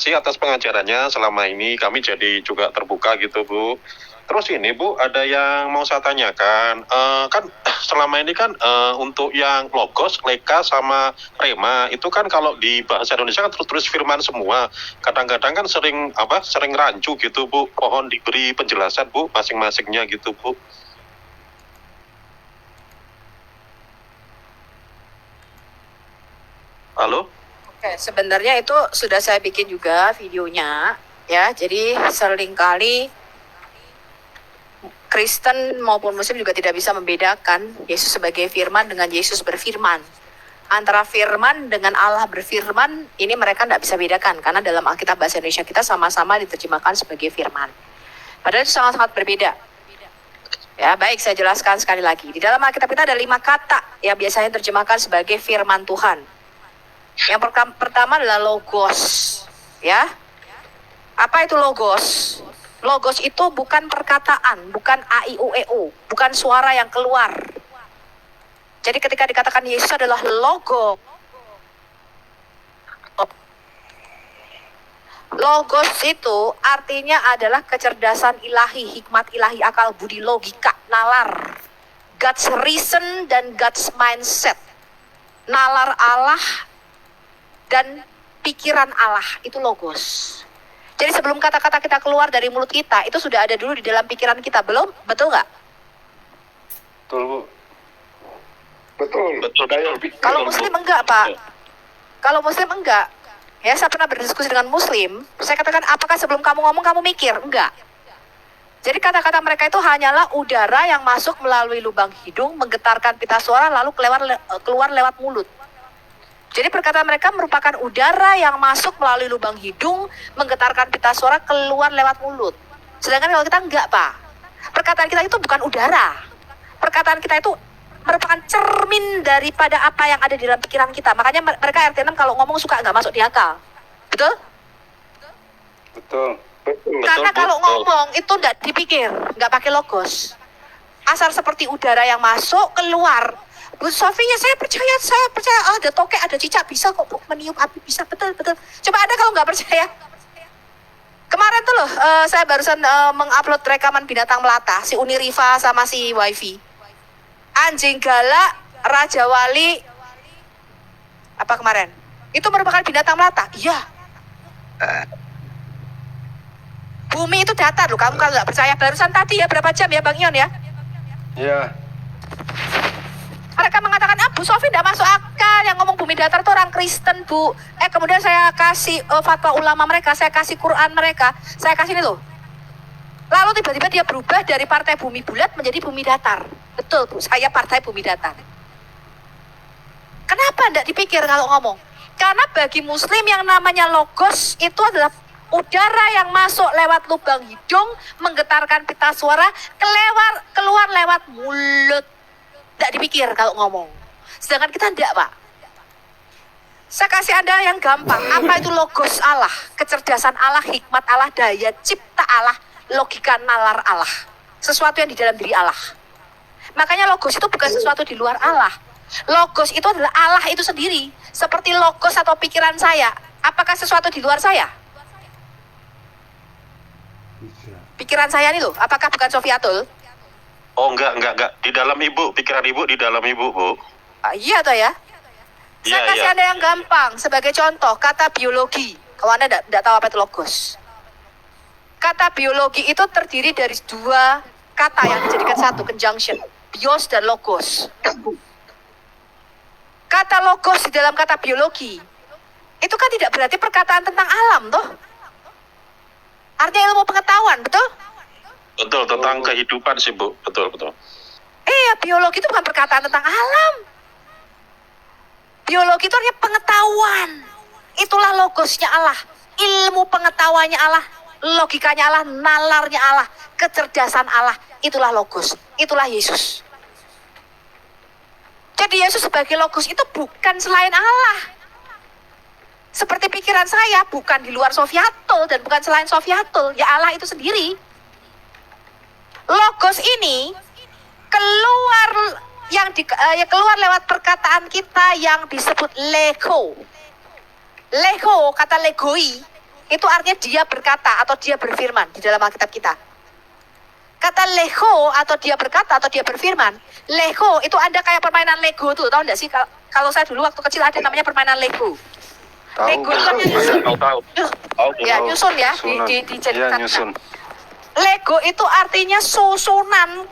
kasih atas pengajarannya selama ini. Kami jadi juga terbuka gitu, Bu. Terus ini, Bu, ada yang mau saya tanyakan. Kan selama ini kan untuk yang logos, leka, sama rema, itu kan kalau di bahasa Indonesia kan terus firman semua. Kadang-kadang kan sering rancu gitu, Bu. Mohon diberi penjelasan, Bu, masing-masingnya gitu, Bu. Halo? Oke, sebenarnya itu sudah saya bikin juga videonya, ya. Jadi seringkali Kristen maupun Muslim juga tidak bisa membedakan Yesus sebagai firman dengan Yesus berfirman. Antara firman dengan Allah berfirman, ini mereka tidak bisa bedakan. Karena dalam Alkitab Bahasa Indonesia kita sama-sama diterjemahkan sebagai firman. Padahal itu sangat-sangat berbeda. Ya, baik, saya jelaskan sekali lagi. Di dalam Alkitab kita ada 5 kata yang biasanya terjemahkan sebagai firman Tuhan. Yang pertama adalah logos. Ya. Apa itu logos? Logos itu bukan perkataan, bukan a, i, u, e, u, bukan suara yang keluar. Jadi ketika dikatakan Yesus adalah logo, logos itu artinya adalah kecerdasan ilahi, hikmat ilahi, akal budi, logika, nalar, God's reason dan God's mindset. Nalar Allah dan pikiran Allah, itu logos. Jadi sebelum kata-kata kita keluar dari mulut kita, itu sudah ada dulu di dalam pikiran kita, belum? Betul nggak? Betul, Bu. Betul. Kalau Muslim enggak, Pak. Kalau Muslim enggak. Ya, saya pernah berdiskusi dengan Muslim. Saya katakan, apakah sebelum kamu ngomong kamu mikir? Enggak. Jadi kata-kata mereka itu hanyalah udara yang masuk melalui lubang hidung, menggetarkan pita suara, lalu keluar lewat mulut. Jadi perkataan mereka merupakan udara yang masuk melalui lubang hidung, menggetarkan pita suara, keluar lewat mulut. Sedangkan kalau kita enggak, Pak. Perkataan kita itu bukan udara. Perkataan kita itu merupakan cermin daripada apa yang ada di dalam pikiran kita. Makanya mereka RT6 kalau ngomong suka nggak masuk di akal. Betul? Betul. Karena kalau ngomong itu nggak dipikir, nggak pakai logos. Asal seperti udara yang masuk, keluar. Bu Sofinya, saya percaya, ada tokek, ada cicak, bisa kok meniup api, bisa, betul. Coba Anda kalau nggak percaya. Kemarin tuh loh, saya barusan mengupload rekaman binatang melata, si Uni Riva sama si Wifi. Anjing galak, Raja Wali, apa kemarin? Itu merupakan binatang melata. Iya. Bumi itu datar loh, kamu kalau nggak percaya. Barusan tadi ya, berapa jam ya Bang Ion ya? Iya. Mereka mengatakan, Bu Sofi tidak masuk akal, yang ngomong bumi datar itu orang Kristen, Bu. Kemudian saya kasih fatwa ulama mereka, saya kasih Quran mereka, saya kasih ini loh. Lalu tiba-tiba dia berubah dari partai bumi bulat menjadi bumi datar. Betul, Bu, saya partai bumi datar. Kenapa tidak dipikir kalau ngomong? Karena bagi Muslim yang namanya logos itu adalah udara yang masuk lewat lubang hidung, menggetarkan pita suara, keluar lewat mulut. Tidak dipikir kalau ngomong. Sedangkan kita tidak, Pak. Saya kasih Anda yang gampang. Apa itu logos Allah? Kecerdasan Allah, hikmat Allah, daya cipta Allah, logika nalar Allah. Sesuatu yang di dalam diri Allah. Makanya logos itu bukan sesuatu di luar Allah. Logos itu adalah Allah itu sendiri. Seperti logos atau pikiran saya. Apakah sesuatu di luar saya? Pikiran saya ini loh, apakah bukan Sofiatul? Oh, enggak. Di dalam Ibu, pikiran Ibu di dalam Ibu, Bu. Iya toh ya? Saya kasih Anda yang gampang. Sebagai contoh, kata biologi. Kalau Anda tidak tahu apa itu logos. Kata biologi itu terdiri dari 2 kata yang dijadikan satu, conjunction. Bios dan logos. Kata logos di dalam kata biologi, itu kan tidak berarti perkataan tentang alam toh. Artinya ilmu pengetahuan, betul? Betul, tentang kehidupan sih, Bu. Betul. Iya, biologi itu bukan perkataan tentang alam. Biologi itu artinya pengetahuan. Itulah logosnya Allah. Ilmu pengetahuannya Allah. Logikanya Allah, nalarnya Allah. Kecerdasan Allah. Itulah logos. Itulah Yesus. Jadi Yesus sebagai logos itu bukan selain Allah. Seperti pikiran saya, bukan di luar Sofiatul dan bukan selain Sofiatul. Ya Allah itu sendiri. Logos ini keluar lewat perkataan kita yang disebut lego. Lego, kata legoi, itu artinya dia berkata atau dia berfirman di dalam Alkitab kita. Kata Lego atau dia berkata atau dia berfirman, Lego itu ada kayak permainan Lego tuh, tahu nggak sih? Kalau saya dulu waktu kecil ada namanya permainan Lego. Tahu. Lego itu kan nyusun, ya nyusun ya, Iya, dijadikan. nyusun. Lego itu artinya susunan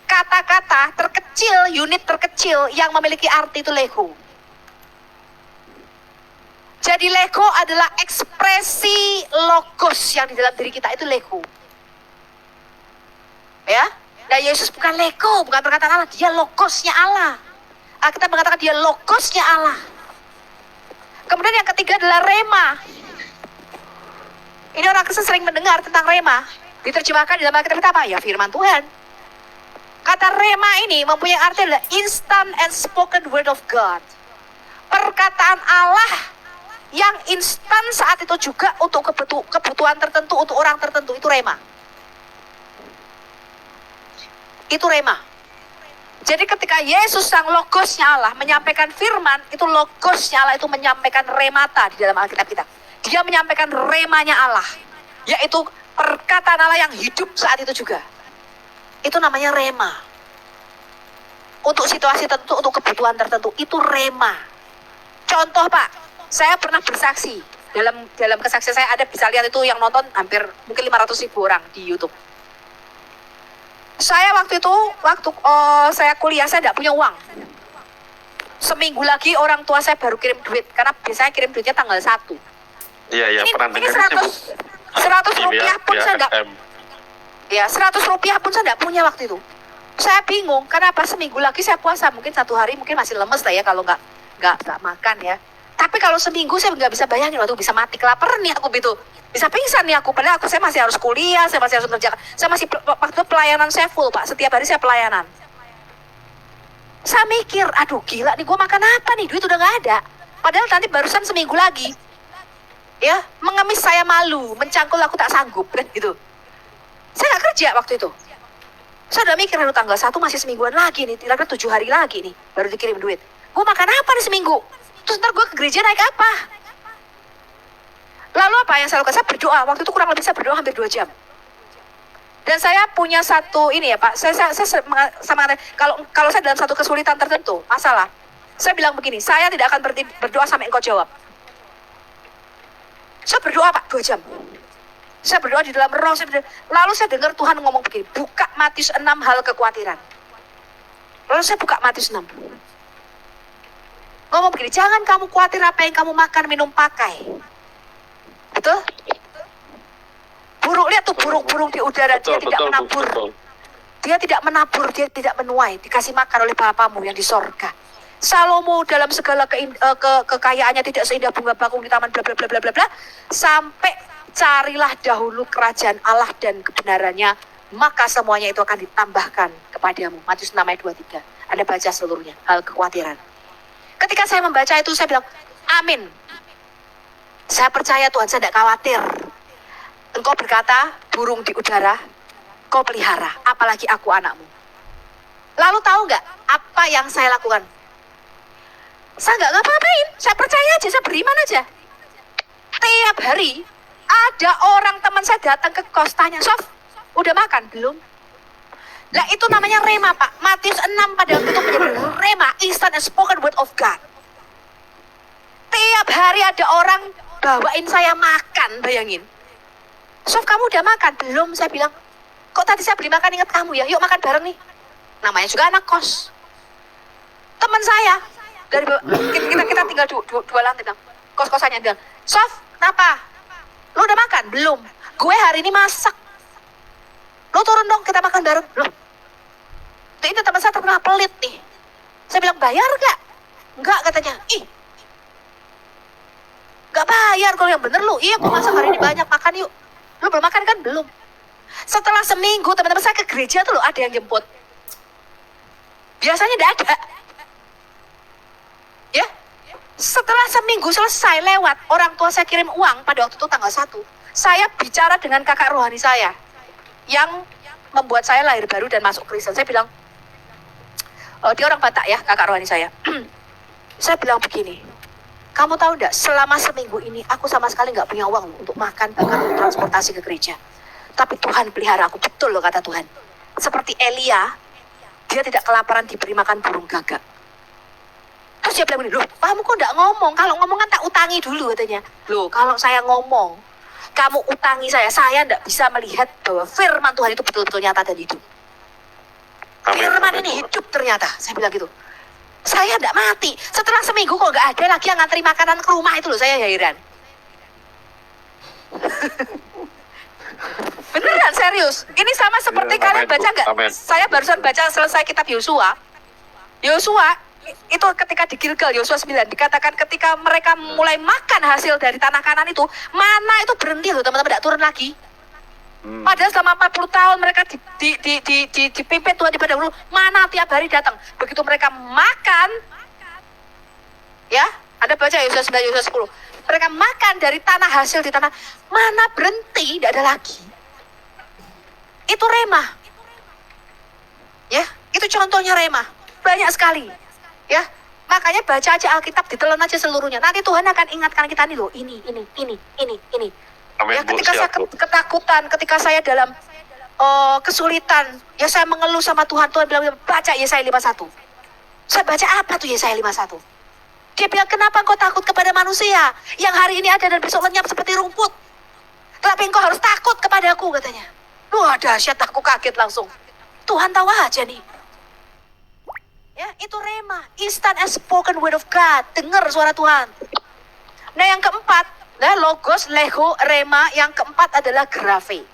kata-kata terkecil, unit terkecil yang memiliki arti itu Lego. Jadi Lego adalah ekspresi logos yang di dalam diri kita itu Lego. Ya, nah Yesus bukan Lego, bukan perkataan Allah, dia logosnya Allah. Kita mengatakan dia logosnya Allah. Kemudian yang ketiga adalah rema. Ini orang Kristen sering mendengar tentang rema. Diterjemahkan di dalam Alkitab kita apa? Ya firman Tuhan. Kata rema ini mempunyai arti adalah instant and spoken word of God. Perkataan Allah yang instan saat itu juga untuk kebutuhan tertentu, untuk orang tertentu, itu rema. Itu rema. Jadi ketika Yesus sang logosnya Allah menyampaikan firman, itu logosnya Allah itu menyampaikan remata di dalam Alkitab kita. Dia menyampaikan remanya Allah, yaitu perkataan Allah yang hidup saat itu juga. Itu namanya rema. Untuk situasi tertentu, untuk kebutuhan tertentu, itu rema. Contoh Pak, saya pernah bersaksi. Dalam kesaksian saya ada, bisa lihat itu yang nonton hampir mungkin 500.000 orang di YouTube. Saya waktu itu, saya kuliah, saya tidak punya uang. Seminggu lagi orang tua saya baru kirim duit, karena biasanya kirim duitnya tanggal 1. Iya, pernah Ini dengar itu, Bu. 100 rupiah pun saya enggak, SM. ya 100 rupiah pun saya enggak punya waktu itu. Saya bingung, kenapa seminggu lagi saya puasa, mungkin 1 hari mungkin masih lemes lah ya kalau nggak makan ya. Tapi kalau seminggu saya nggak bisa bayangin, waktu bisa mati kelaparan nih aku gitu. Bisa pingsan nih aku, padahal saya masih harus kuliah, saya masih harus kerjakan. Saya masih, waktu itu pelayanan saya full Pak, setiap hari saya pelayanan. Saya mikir, aduh gila nih, gue makan apa nih, duit udah nggak ada. Padahal nanti barusan seminggu lagi. Ya, mengemis saya malu, mencangkul aku tak sanggup, gitu. Saya nggak kerja waktu itu. Saya udah mikir, aduh tanggal 1 masih semingguan lagi nih, kira-kira 7 hari lagi nih, baru dikirim duit. Gue makan apa nih seminggu? Terus ntar gue ke gereja naik apa? Lalu apa yang saya lakukan? Saya berdoa, waktu itu kurang lebih saya berdoa hampir 2 jam. Dan saya punya satu ini ya Pak, saya sama kalau saya dalam satu kesulitan tertentu, masalah, saya bilang begini, saya tidak akan berhenti berdoa sampai engkau jawab. Saya berdoa Pak 2 jam. Saya berdoa di dalam roh, lalu saya dengar Tuhan ngomong begini, buka Matius 6 hal kekhawatiran. Lalu saya buka Matius 6. Ngomong begini, jangan kamu khawatir apa yang kamu makan, minum, pakai. Betul? Burung, lihat tuh burung-burung di udara, dia tidak menabur. Dia tidak menabur, dia tidak menuai, dikasih makan oleh Bapamu yang di sorga. Salomo dalam segala kekayaannya tidak seindah bunga bakung di taman bla bla bla bla bla bla, sampai carilah dahulu kerajaan Allah dan kebenarannya, maka semuanya itu akan ditambahkan kepadamu. Matius 6 ayat 23. Anda baca seluruhnya, hal kekhawatiran. Ketika saya membaca itu, saya bilang, amin. Saya percaya Tuhan, saya tidak khawatir. Engkau berkata, burung di udara, kau pelihara, apalagi aku anakmu. Lalu tahu nggak apa yang saya lakukan? Saya nggak ngapa-ngapain, saya percaya aja, saya beriman aja. Tiap hari, ada orang teman saya datang ke kos, tanya, Sof, udah makan? Belum. Lah itu namanya rema Pak. Matius 6 pada waktu itu menjadi rema, instant and spoken word of God. Tiap hari ada orang bawain saya makan, bayangin. Sof, kamu udah makan? Belum, saya bilang. Kok tadi saya beli makan ingat kamu ya? Yuk makan bareng nih. Namanya juga anak kos. Teman saya, dari kita tinggal dua lantai, bilang, kos-kosannya bilang, Sof, kenapa? Lo udah makan? Belum. Gue hari ini masak. Lo turun dong, kita makan bareng. Loh, itu teman saya terkenal pelit nih. Saya bilang, bayar gak? Enggak, katanya. Ih, gak bayar kalau yang bener lu. Iya, gue masak hari ini banyak, makan yuk. Lu belum makan kan? Belum. Setelah seminggu, teman-teman saya ke gereja tuh loh, ada yang jemput. Biasanya tidak ada. Ya, setelah seminggu selesai lewat, orang tua saya kirim uang pada waktu itu tanggal 1. Saya bicara dengan kakak rohani saya, yang membuat saya lahir baru dan masuk Kristen. Saya bilang, dia orang Batak ya, kakak rohani saya. Saya bilang begini, Kamu tahu enggak, selama seminggu ini aku sama sekali nggak punya uang untuk makan, bahkan untuk transportasi ke gereja. Tapi Tuhan pelihara aku, betul loh kata Tuhan. Seperti Elia, dia tidak kelaparan diberi makan burung gagak. Terus dia bilang, loh kamu kok nggak ngomong? Kalau ngomong kan tak utangi dulu katanya. Loh kalau saya ngomong, kamu utangi saya nggak bisa melihat bahwa firman Tuhan itu betul-betul nyata dan hidup. Firman ini hidup ternyata, saya bilang gitu. Saya nggak mati. Setelah seminggu kok nggak ada lagi yang ngantri makanan ke rumah itu loh, saya heran. Beneran serius. Ini sama seperti kalian baca nggak? Saya barusan baca selesai kitab Yosua. Yosua itu ketika di Gilgal, Yosua 9 dikatakan ketika mereka mulai makan hasil dari tanah Kanan itu, mana itu berhenti loh teman-teman, tidak turun lagi. Padahal selama 40 tahun mereka dipimpin Tuhan di padang gurun, mana tiap hari datang. Begitu mereka makan, ya, ada baca Yosua 9, Yosua 10. Mereka makan dari tanah hasil di tanah, mana berhenti, tidak ada lagi. Itu remah. Ya, itu contohnya remah. Banyak sekali. Ya, makanya baca aja Alkitab, ditelan aja seluruhnya. Nanti Tuhan akan ingatkan kita nih loh, ini. Amin, Ya, Bu, ketika saya siap, Bu. ketakutan, ketika saya dalam kesulitan, ya saya mengeluh sama Tuhan. Tuhan bilang, baca Yesaya 51. Saya baca apa tuh Yesaya 51? Dia bilang, kenapa engkau takut kepada manusia yang hari ini ada dan besok lenyap seperti rumput? Tetapi engkau harus takut kepadaku, katanya. Wah, dahsyat, aku kaget langsung. Tuhan tahu aja nih. Ya, itu rema, instant and spoken word of God. Dengar suara Tuhan. Nah, yang keempat, nah, logos, lego, rema. Yang keempat adalah grafe.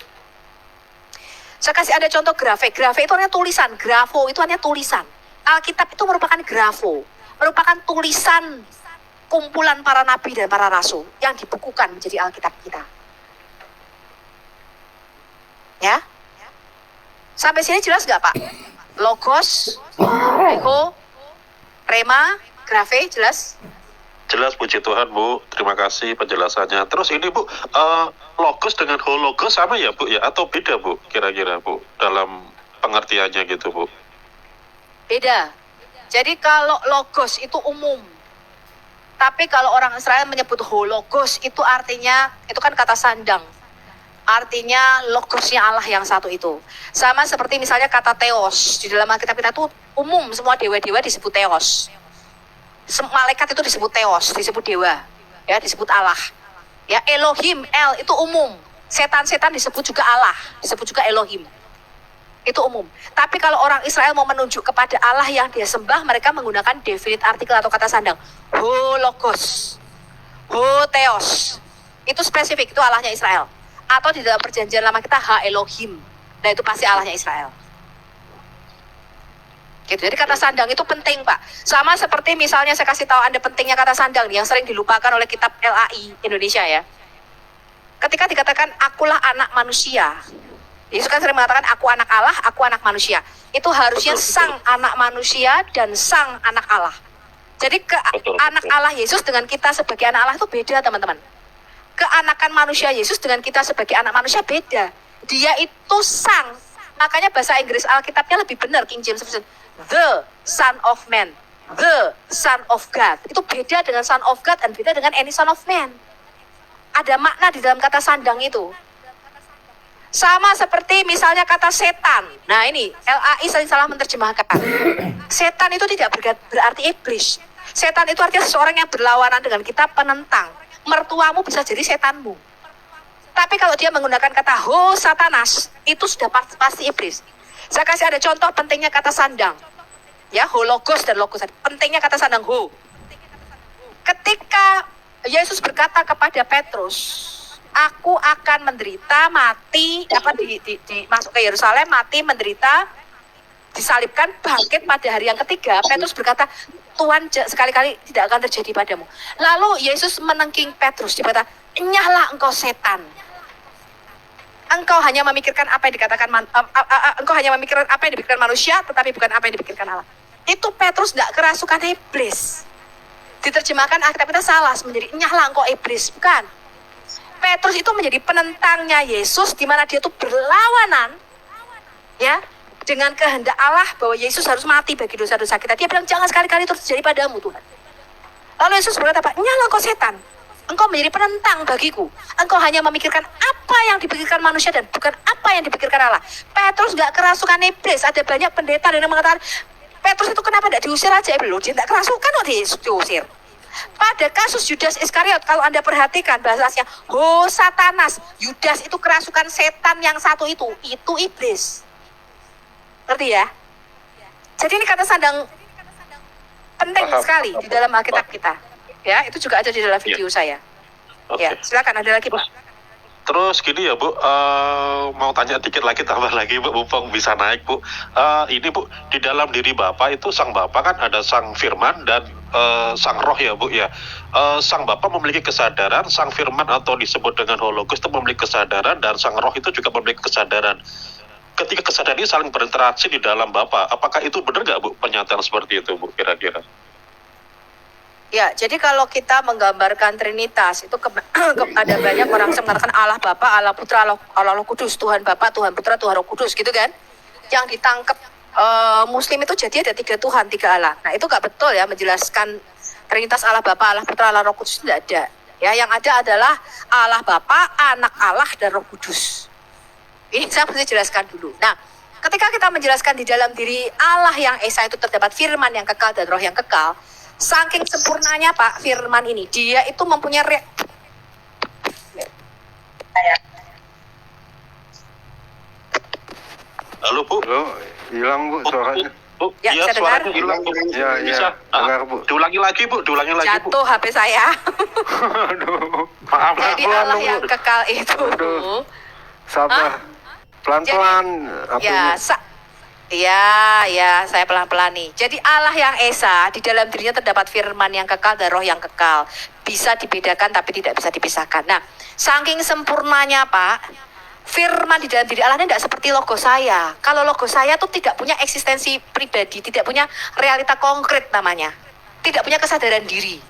Saya kasih ada contoh grafe. Grafe itu artinya tulisan. Grafo itu artinya tulisan. Alkitab itu merupakan grafo. Merupakan tulisan kumpulan para nabi dan para rasul yang dibukukan menjadi Alkitab kita. Ya? Sampai sini jelas nggak, Pak? Logos, lego, rema, grafe, jelas? Jelas, puji Tuhan, Bu. Terima kasih penjelasannya. Terus ini, Bu, logos dengan hologos sama ya, Bu, ya? Atau beda, Bu, kira-kira, Bu, dalam pengertiannya gitu, Bu? Beda. Jadi kalau logos itu umum. Tapi kalau orang Israel menyebut hologos itu artinya, itu kan kata sandang. Artinya logosnya Allah yang satu itu. Sama seperti misalnya kata theos. Di dalam Alkitab kita itu umum, semua dewa-dewa disebut theos. Malaikat itu disebut theos, disebut dewa, ya, disebut Allah. Ya, Elohim, El itu umum. Setan-setan disebut juga Allah, disebut juga Elohim. Itu umum. Tapi kalau orang Israel mau menunjuk kepada Allah yang dia sembah, mereka menggunakan definite artikel atau kata sandang. Ho logos, ho theos. Itu spesifik, itu Allahnya Israel. Atau di dalam perjanjian lama kita ha Elohim. Nah, itu pasti Allahnya Israel. Gitu. Jadi kata sandang itu penting, Pak. Sama seperti misalnya saya kasih tahu Anda pentingnya kata sandang yang sering dilupakan oleh kitab LAI Indonesia ya. Ketika dikatakan akulah anak manusia, Yesus kan sering mengatakan aku anak Allah, aku anak manusia. Itu harusnya Betul. sang anak manusia dan sang anak Allah. Jadi Betul. anak Allah Yesus dengan kita sebagai anak Allah itu beda, teman-teman. Keanakan manusia Yesus dengan kita sebagai anak manusia beda. Dia itu sang. Makanya bahasa Inggris Alkitabnya lebih benar, King James Version. The Son of Man, the Son of God. Itu beda dengan Son of God dan beda dengan any Son of Man. Ada makna di dalam kata sandang itu. Sama seperti misalnya kata setan. Nah ini, LAI sering salah menerjemahkan. Setan itu tidak berarti iblis. Setan itu artinya seseorang yang berlawanan dengan kita, penentang. Mertuamu bisa jadi setanmu. Tapi kalau dia menggunakan kata ho satanas, itu sudah pasti iblis. Saya kasih ada contoh pentingnya kata sandang. Ya, ho logos dan logos. Pentingnya kata sandang ho. Ketika Yesus berkata kepada Petrus, aku akan menderita, mati, masuk ke Yerusalem, mati, menderita, disalibkan, bangkit pada hari yang ketiga. Petrus berkata, Tuhan sekali-kali tidak akan terjadi padamu. Lalu Yesus menengking Petrus, dia berkata, enyahlah engkau setan. Engkau hanya memikirkan apa yang dikatakan engkau hanya memikirkan apa yang dipikirkan manusia, tetapi bukan apa yang dipikirkan Allah. Itu Petrus tidak kerasukan iblis. Diterjemahkan Alkitab kita salah, menjadi enyahlah engkau iblis, bukan. Petrus itu menjadi penentangnya Yesus, di mana dia itu berlawanan, ya, dengan kehendak Allah bahwa Yesus harus mati bagi dosa-dosa kita. Dia bilang jangan sekali-kali itu terjadi padamu, Tuhan. Lalu Yesus berkata, apa? Nyala kau setan. Engkau menjadi penentang bagiku. Engkau hanya memikirkan apa yang dipikirkan manusia dan bukan apa yang dipikirkan Allah. Petrus gak kerasukan iblis. Ada banyak pendeta yang mengatakan, Petrus itu kenapa tidak diusir aja? Loh, dia tidak kerasukan kok diusir. Pada kasus Yudas Iskariot, kalau Anda perhatikan bahasanya, ho satanas. Yudas itu kerasukan setan yang satu itu iblis. Ngerti ya? Jadi ini kata sandang penting sekali di dalam Alkitab kita. Ya, itu juga ada di dalam video saya. Oke. Ya, silakan ada lagi, Pak. Terus gini ya Bu, mau tanya dikit lagi, tambah lagi Bu, mumpung bisa naik Bu. Ini Bu, di dalam diri Bapak itu sang Bapak kan ada sang firman dan sang roh ya Bu ya. Sang Bapak memiliki kesadaran, sang firman atau disebut dengan hologos itu memiliki kesadaran, dan sang roh itu juga memiliki kesadaran. Ketika kesadaran ini saling berinteraksi di dalam Bapak, apakah itu benar nggak Bu, pernyataan seperti itu Bu, kira-kira? Ya, jadi kalau kita menggambarkan Trinitas, itu ada banyak orang yang mengatakan Allah Bapa, Allah Putra, Allah Roh Kudus, Tuhan Bapa, Tuhan Putra, Tuhan Roh Kudus, gitu kan? Yang ditangkap Muslim itu jadi ada 3 Tuhan, 3 Allah. Nah, itu nggak betul ya, menjelaskan Trinitas Allah Bapa, Allah Putra, Allah Roh Kudus, tidak ada. Ya, yang ada adalah Allah Bapa, Anak Allah, dan Roh Kudus. Ini saya mesti jelaskan dulu. Nah, ketika kita menjelaskan di dalam diri Allah yang Esa itu terdapat firman yang kekal dan roh yang kekal, saking sempurnanya Pak firman ini, dia itu mempunyai Halo Bu? Halo, hilang Bu suaranya. Bu, Ya, iya, saya dengar. suaranya hilang Bu. Ya, Bisa? dengar Bu. Diulangi lagi Bu, diulangi lagi Bu. jatuh HP saya. Aduh, Maaf. Jadi pelan-pelan Allah dong, yang Bu. kekal itu, Aduh. Sabar. Pelan-pelan. ya, ya, saya pelan-pelan nih. Jadi Allah yang Esa, di dalam dirinya terdapat firman yang kekal dan roh yang kekal. Bisa dibedakan tapi tidak bisa dipisahkan. Nah, saking sempurnanya Pak, firman di dalam diri Allah ini tidak seperti logo saya. Kalau logo saya tuh tidak punya eksistensi pribadi, tidak punya realita konkret namanya. Tidak punya kesadaran diri.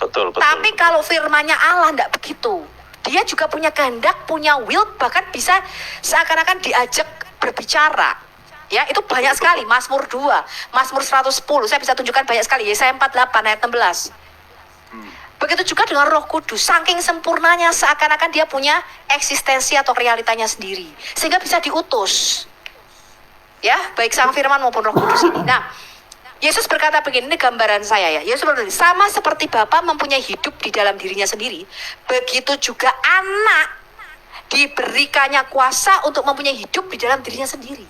Betul. Tapi kalau firmannya Allah tidak begitu. Dia juga punya kehendak, punya will, bahkan bisa seakan-akan diajak berbicara. Ya, itu banyak sekali. Mazmur 2, Mazmur 110, saya bisa tunjukkan banyak sekali. Yesaya 48 ayat 16. Begitu juga dengan Roh Kudus, saking sempurnanya seakan-akan dia punya eksistensi atau realitanya sendiri, sehingga bisa diutus. Ya, baik sang firman maupun Roh Kudus ini. Nah, Yesus berkata begini, ini gambaran saya ya. Yesus berkata, sama seperti Bapa mempunyai hidup di dalam dirinya sendiri, begitu juga anak diberikannya kuasa untuk mempunyai hidup di dalam dirinya sendiri.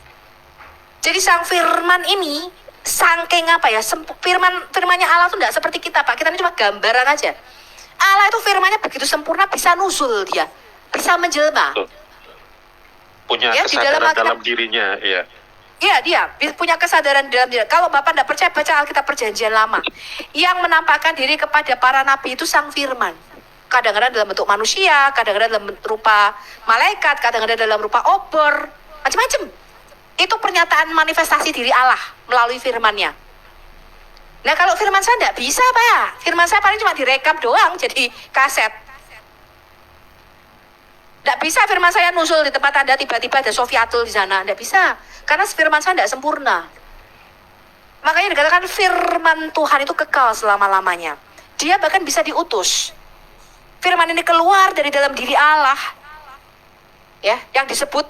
Jadi sang firman ini saking apa ya, firmannya Allah itu tidak seperti kita Pak, kita ini cuma gambaran aja. Allah itu firmannya begitu sempurna, bisa nusul dia, bisa menjelma. Punya Ya, kesadaran dalam dirinya, ya. Iya, dia punya kesadaran dalam diri. Kalau Bapak tidak percaya, baca Alkitab Perjanjian Lama. Yang menampakkan diri kepada para nabi itu sang firman. Kadang-kadang dalam bentuk manusia, kadang-kadang dalam rupa malaikat, kadang-kadang dalam rupa obor, macam-macam. Itu pernyataan manifestasi diri Allah melalui firman-Nya. Nah, kalau firman saya tidak bisa Pak. Firman saya paling cuma direkam doang jadi kaset. Tidak bisa firman saya nusul di tempat Anda tiba-tiba ada Sofiatul di sana. Tidak bisa. Karena firman saya tidak sempurna. Makanya dikatakan firman Tuhan itu kekal selama-lamanya. Dia bahkan bisa diutus. Firman ini keluar dari dalam diri Allah. Ya, yang disebut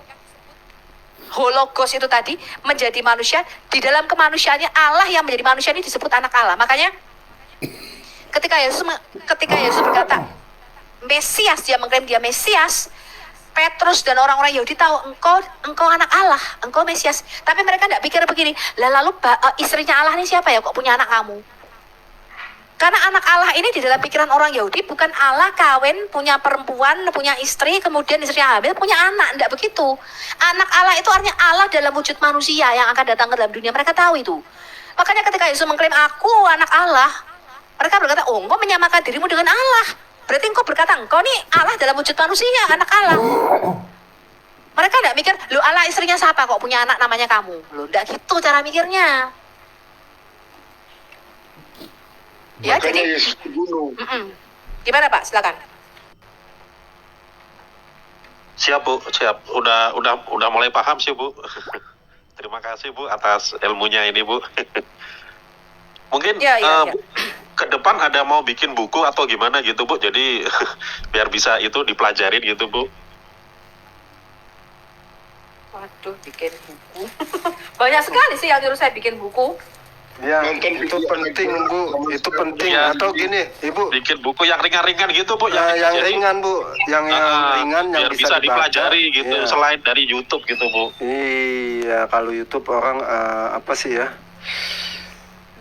hologos itu tadi menjadi manusia. Di dalam kemanusiaannya Allah yang menjadi manusia ini disebut anak Allah. Makanya ketika Yesus berkata Mesias, dia mengklaim dia Mesias, Petrus dan orang-orang Yahudi tahu engkau anak Allah, engkau Mesias. Tapi mereka tidak pikir begini, lalu istrinya Allah ini siapa ya kok punya anak kamu? Karena anak Allah ini di dalam pikiran orang Yahudi bukan Allah kawin, punya perempuan, punya istri, kemudian istrinya hamil, punya anak. Tidak begitu. Anak Allah itu artinya Allah dalam wujud manusia yang akan datang ke dalam dunia. Mereka tahu itu. Makanya ketika Yesus mengklaim aku anak Allah, mereka berkata, oh engkau menyamakan dirimu dengan Allah. Berarti engkau berkata, engkau nih Allah dalam wujud manusia, anak Allah. Mereka tidak mikir, lu Allah istrinya siapa kok punya anak namanya kamu. Lu tidak gitu cara mikirnya. Ya, Makanya jadi Yesus dibunuh. Gimana Pak? Silakan. Siap Bu, siap. Udah mulai paham sih Bu. Terima kasih Bu atas ilmunya ini Bu. Mungkin Ya. Bu, ke depan ada mau bikin buku atau gimana gitu Bu, jadi biar bisa itu dipelajarin gitu Bu. Waduh, bikin buku. Banyak sekali sih yang nyuruh saya bikin buku. Ya, Nonton itu video penting aja. Bu, itu penting. Ya. Atau gini, Ibu, Bikin buku yang ringan-ringan gitu Bu, yang jadi, ringan Bu, yang ringan yang biar bisa dibaca. dipelajari gitu, Iya. selain dari YouTube gitu Bu. Iya, kalau YouTube orang apa sih ya?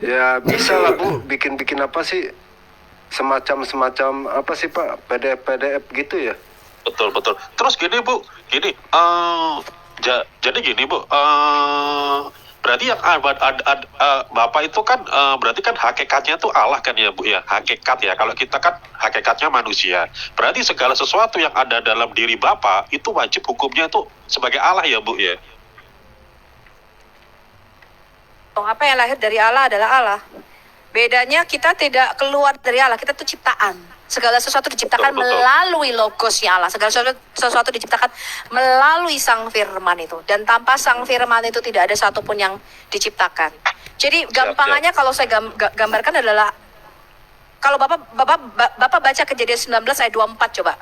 Ya bisa lah Bu, bikin apa sih? Semacam apa sih Pak? PDF gitu ya? Betul betul. Terus gini Bu, gini, jadi gini Bu, berarti yang Bapak itu kan berarti kan hakikatnya itu Allah kan ya Bu ya, hakikat ya. Kalau kita kan hakikatnya manusia. Berarti segala sesuatu yang ada dalam diri Bapak itu wajib hukumnya itu sebagai Allah ya Bu ya. Apa yang lahir dari Allah adalah Allah. Bedanya kita tidak keluar dari Allah, kita itu ciptaan. Segala sesuatu diciptakan Betul, betul. melalui logosnya Allah. Segala sesuatu diciptakan melalui sang firman itu. Dan tanpa sang firman itu tidak ada satupun yang diciptakan. Jadi gampangannya kalau saya gambarkan adalah, kalau Bapak baca Kejadian 19 ayat 24 coba.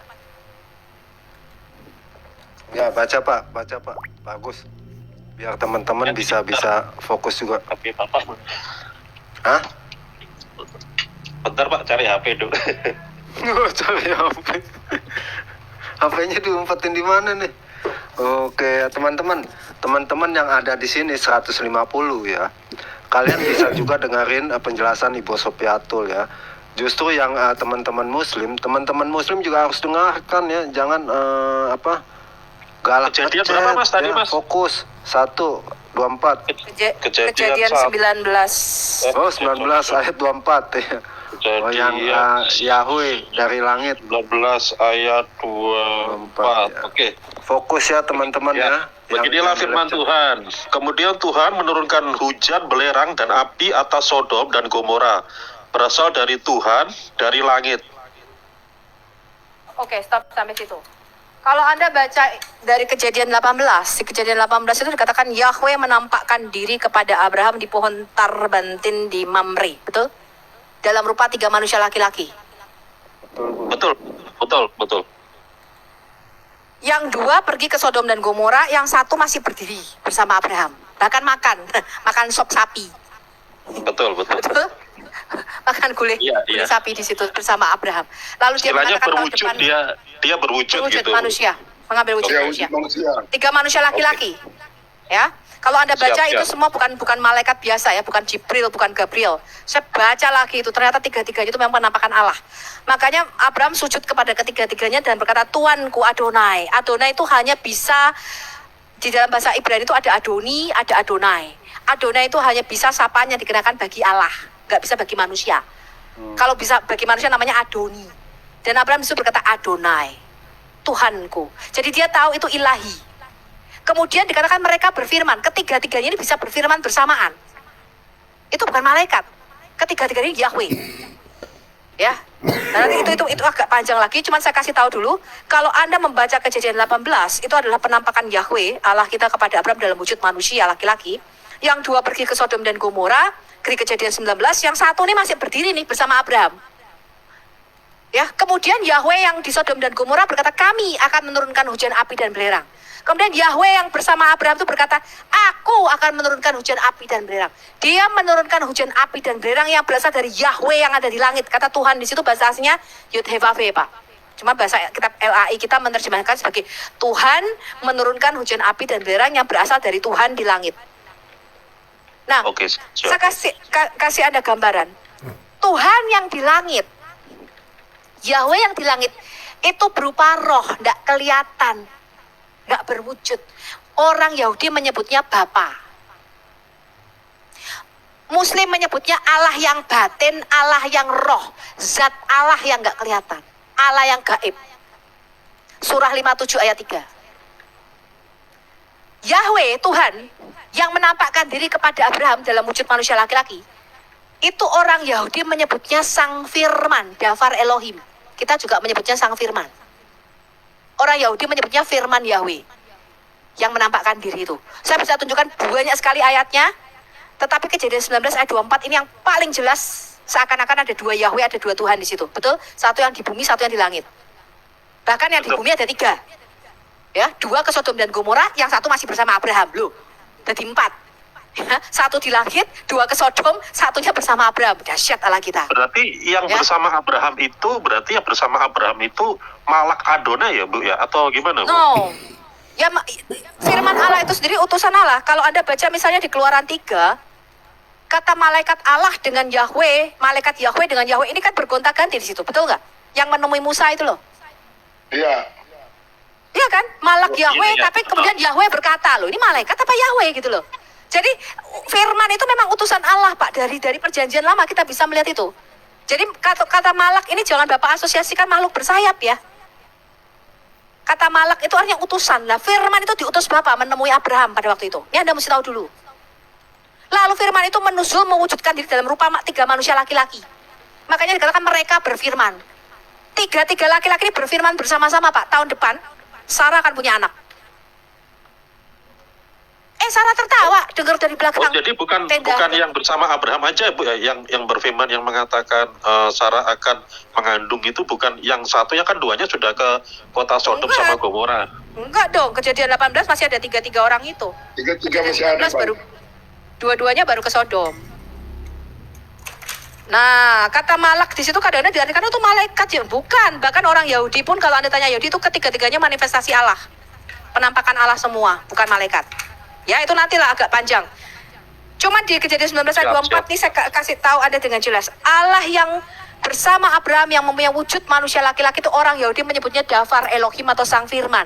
Ya baca Pak, bagus. Biar teman-teman bisa fokus juga. Tapi Bapak, Hah? bentar Pak, cari HP dulu. Cari HP. HP-nya diumpetin di mana nih? Oke, teman-teman yang ada di sini 150 ya. Kalian bisa juga dengerin penjelasan Ibu Sopiatul ya. Justru yang teman-teman muslim juga harus dengarkan ya. Jangan galak Kejadian ngechat, berapa, Mas, tadi, ya. Mas? Fokus 1:24. Kejadian 19. Oh 19 ayat 24 ya. Oh yang Yahweh dari langit. 19 ayat 24. ya. Oke. Fokus ya teman-teman ya. Beginilah Yang firman lecet. Tuhan. Kemudian Tuhan menurunkan hujan belerang dan api atas Sodom dan Gomora. Berasal dari Tuhan, dari langit. Oke, stop sampai situ. Kalau Anda baca dari Kejadian 18, di Kejadian 18 itu dikatakan Yahweh menampakkan diri kepada Abraham di pohon tarbantin di Mamre, betul? Dalam rupa 3 manusia laki-laki. Betul, betul, betul. Yang 2 pergi ke Sodom dan Gomora, yang 1 masih berdiri bersama Abraham. Bahkan makan sop sapi. Betul, betul. Betul? Makan gulai Iya. sapi di situ bersama Abraham. Lalu dia Istilahnya mengatakan tahun berwujud, depan dia berwujud gitu. manusia, mengambil wujud Ya, manusia. manusia. 3 manusia laki-laki. Ya. Kalau Anda baca Siap, itu siap. semua bukan malaikat biasa ya, bukan Jibril, bukan Gabriel. Saya baca lagi itu, ternyata 3-3 itu memang penampakan Allah. Makanya Abraham sujud kepada ketiga-tiganya dan berkata, Tuanku Adonai. Adonai itu hanya bisa, di dalam bahasa Ibrani itu ada Adoni, ada Adonai. Adonai itu hanya bisa sapanya dikenakan bagi Allah, nggak bisa bagi manusia. Kalau bisa bagi manusia namanya Adoni. Dan Abraham disitu berkata Adonai, Tuhanku. Jadi dia tahu itu ilahi. Kemudian dikatakan mereka berfirman, ketiga-tiganya ini bisa berfirman bersamaan. Itu bukan malaikat. Ketiga-tiganya ini Yahweh. Ya. Nah, nanti itu agak panjang lagi, cuman saya kasih tahu dulu, kalau Anda membaca Kejadian 18, itu adalah penampakan Yahweh, Allah kita kepada Abraham dalam wujud manusia laki-laki. Yang 2 pergi ke Sodom dan Gomora, di Kejadian 19, yang 1 ini masih berdiri nih bersama Abraham. Ya, kemudian Yahweh yang di Sodom dan Gomora berkata, kami akan menurunkan hujan api dan belerang. Kemudian Yahweh yang bersama Abraham itu berkata, aku akan menurunkan hujan api dan belerang. Dia menurunkan hujan api dan belerang yang berasal dari Yahweh yang ada di langit. Kata Tuhan di situ bahasa aslinya Yud-Heh-Vav-He, Pak. Cuma bahasa kitab LAI kita menerjemahkan sebagai Tuhan menurunkan hujan api dan belerang yang berasal dari Tuhan di langit. Nah, Oke, siap. saya kasih Anda gambaran. Tuhan yang di langit, Yahweh yang di langit, itu berupa roh, tidak kelihatan, nggak berwujud. Orang Yahudi menyebutnya Bapa. Muslim menyebutnya Allah yang batin, Allah yang roh, zat Allah yang nggak kelihatan, Allah yang gaib. Surah 57 ayat 3. Yahweh, Tuhan, yang menampakkan diri kepada Abraham dalam wujud manusia laki-laki, itu orang Yahudi menyebutnya Sang Firman, Davar Elohim. Kita juga menyebutnya Sang Firman. Orang Yahudi menyebutnya Firman Yahweh yang menampakkan diri itu. Saya bisa tunjukkan banyak sekali ayatnya, tetapi Kejadian 19 ayat 24 ini yang paling jelas Seakan-akan ada dua Yahweh, ada dua Tuhan di situ. Betul? Satu yang di bumi, satu yang di langit. Bahkan yang di Betul. bumi ada 3. Ya, 2 ke Sodom dan Gomora, yang satu masih bersama Abraham. Loh, jadi 4. Ya, 1 di langit, 2 ke Sodom, satunya bersama Abraham. Dahsyat Allah kita. Berarti yang Ya. bersama Abraham itu Malak Adonai ya Bu ya? Atau gimana Bu? No. Ya, firman Allah itu sendiri utusan Allah. Kalau Anda baca misalnya di Keluaran 3, kata malaikat Allah dengan Yahweh, malaikat Yahweh dengan Yahweh ini kan bergonta-ganti di situ. Betul nggak? Yang menemui Musa itu loh. Iya. Iya kan? Malak Iya, Yahweh, iya. tapi kemudian Yahweh berkata, loh ini malaikat apa Yahweh gitu loh. Jadi firman itu memang utusan Allah Pak. Dari perjanjian lama kita bisa melihat itu. Jadi kata malak ini jangan Bapak asosiasikan makhluk bersayap ya. Kata malak itu artinya utusan. Nah firman itu diutus Bapak menemui Abraham pada waktu itu. Ini Anda mesti tahu dulu. Lalu firman itu menuzul mewujudkan diri dalam rupa 3 manusia laki-laki. Makanya dikatakan mereka berfirman. 3 laki-laki ini berfirman bersama-sama Pak. Tahun depan Sarah akan punya anak. Sarah tertawa dengar dari belakang. Oh, jadi bukan tenda. yang bersama Abraham aja Bu ya, yang berfirman yang mengatakan Sarah akan mengandung itu bukan yang satunya kan duanya sudah ke kota Sodom Enggak. sama Gomora. Enggak dong, kejadian 18 masih ada 3 orang itu. 3 masih ada, 19 Pak. baru dua-duanya baru ke Sodom. Nah, kata malak di situ kadang-kadang diartikan itu malaikat ya, bukan. Bahkan orang Yahudi pun kalau Anda tanya Yahudi itu ketiga-tiganya manifestasi Allah. Penampakan Allah semua, bukan malaikat. Ya, itu nantilah agak panjang. Cuma di kejadian 19 ayat 24 nih saya kasih tahu Anda dengan jelas. Allah yang bersama Abraham yang mempunyai wujud manusia laki-laki itu orang Yahudi menyebutnya Dafar Elohim atau Sang Firman.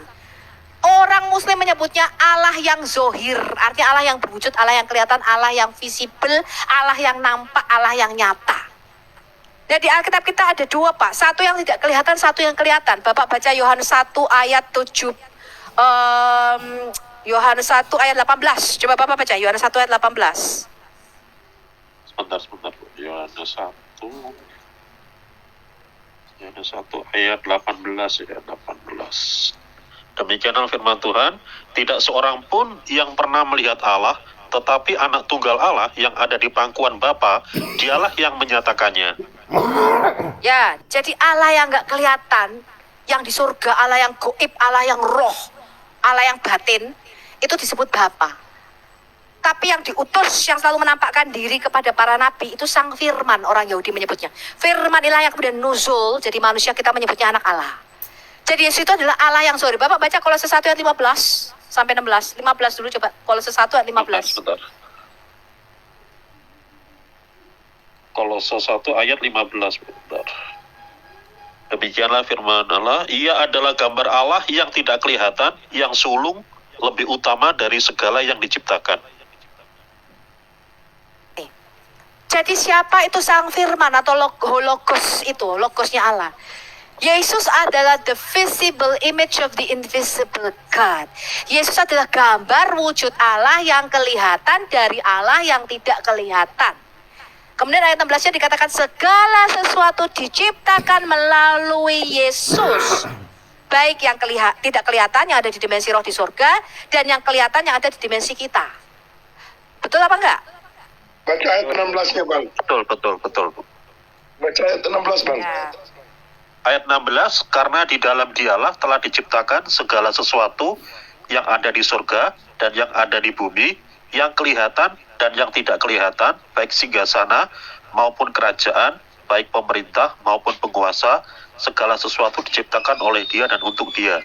Orang Muslim menyebutnya Allah yang zohir, artinya Allah yang berwujud, Allah yang kelihatan, Allah yang visible, Allah yang nampak, Allah yang nyata. Dan di Alkitab kita ada 2 Pak, satu yang tidak kelihatan, satu yang kelihatan. Bapak baca Yohanes 1 ayat 7, Yohanes 1 ayat 18. Coba Bapak baca Yohanes 1 ayat 18. Sebentar Bu. Yohanes 1 ayat 18 ya, 18. Demikianlah firman Tuhan, tidak seorang pun yang pernah melihat Allah, tetapi anak tunggal Allah yang ada di pangkuan Bapa, dialah yang menyatakannya. Ya, jadi Allah yang nggak kelihatan, yang di surga, Allah yang goib, Allah yang roh, Allah yang batin, itu disebut Bapa. Tapi yang diutus, yang selalu menampakkan diri kepada para nabi, itu Sang Firman, orang Yahudi menyebutnya. Firman inilah yang kemudian nuzul, jadi manusia kita menyebutnya anak Allah. Jadi Yesus itu adalah Allah yang zohir. Bapak baca Kolose 1 ayat 15 sampai 16. 15 dulu coba. Kolose 1 ayat 15. Sebentar. Kolose 1 ayat 15. Bentar. Demikianlah firman Allah, ia adalah gambar Allah yang tidak kelihatan, yang sulung, lebih utama dari segala yang diciptakan. Jadi siapa itu Sang Firman atau Logos itu, Logosnya Allah? Yesus adalah the visible image of the invisible God. Yesus adalah gambar wujud Allah yang kelihatan dari Allah yang tidak kelihatan. Kemudian ayat 16-nya dikatakan segala sesuatu diciptakan melalui Yesus. Baik yang tidak kelihatan yang ada di dimensi roh di surga dan yang kelihatan yang ada di dimensi kita. Betul apa enggak? Baca ayat 16-nya, Bang. Betul. Baca ayat 16, Bang. Ya. Ayat 16, karena di dalam dialah telah diciptakan segala sesuatu yang ada di surga dan yang ada di bumi, yang kelihatan dan yang tidak kelihatan, baik singgasana maupun kerajaan, baik pemerintah maupun penguasa, segala sesuatu diciptakan oleh Dia dan untuk Dia.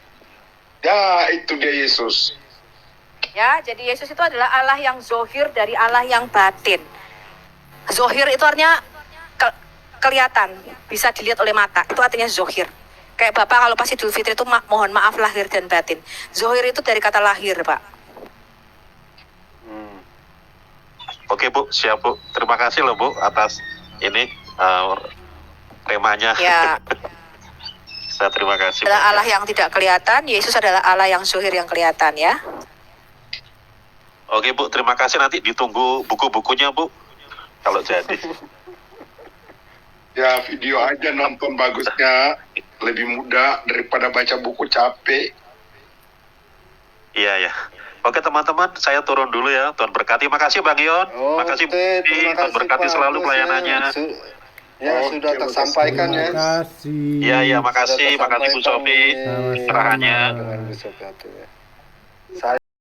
Ya, itu dia Yesus. Ya, jadi Yesus itu adalah Allah yang zohir dari Allah yang batin. Zohir itu artinya kelihatan, bisa dilihat oleh mata. Itu artinya zohir. Kayak Bapak kalau pas Idul Fitri itu mohon maaf lahir dan batin. Zohir itu dari kata lahir, Pak. Oke Bu, siap Bu. Terima kasih loh Bu atas ini temanya. Ya, Saya terima kasih. adalah Allah yang tidak kelihatan, Yesus adalah Allah yang zohir yang kelihatan ya. Oke Bu, terima kasih, nanti ditunggu buku-bukunya Bu. Kalau jadi. Ya, video aja nonton bagusnya. Lebih mudah daripada baca buku capek. Iya ya. Oke teman-teman, saya turun dulu ya. Tuhan berkati. Makasih Bang Yon. Makasih Bu. Oke, terima Tuhan kasih berkati Pak selalu Agus ya. pelayanannya. Ya, Oke, sudah makasih. tersampaikan ya. Terima kasih. Iya, iya, makasih Bu Sudah Sofi tersampaikan pencerahannya. dengan Bu Sofi. Ya. Saya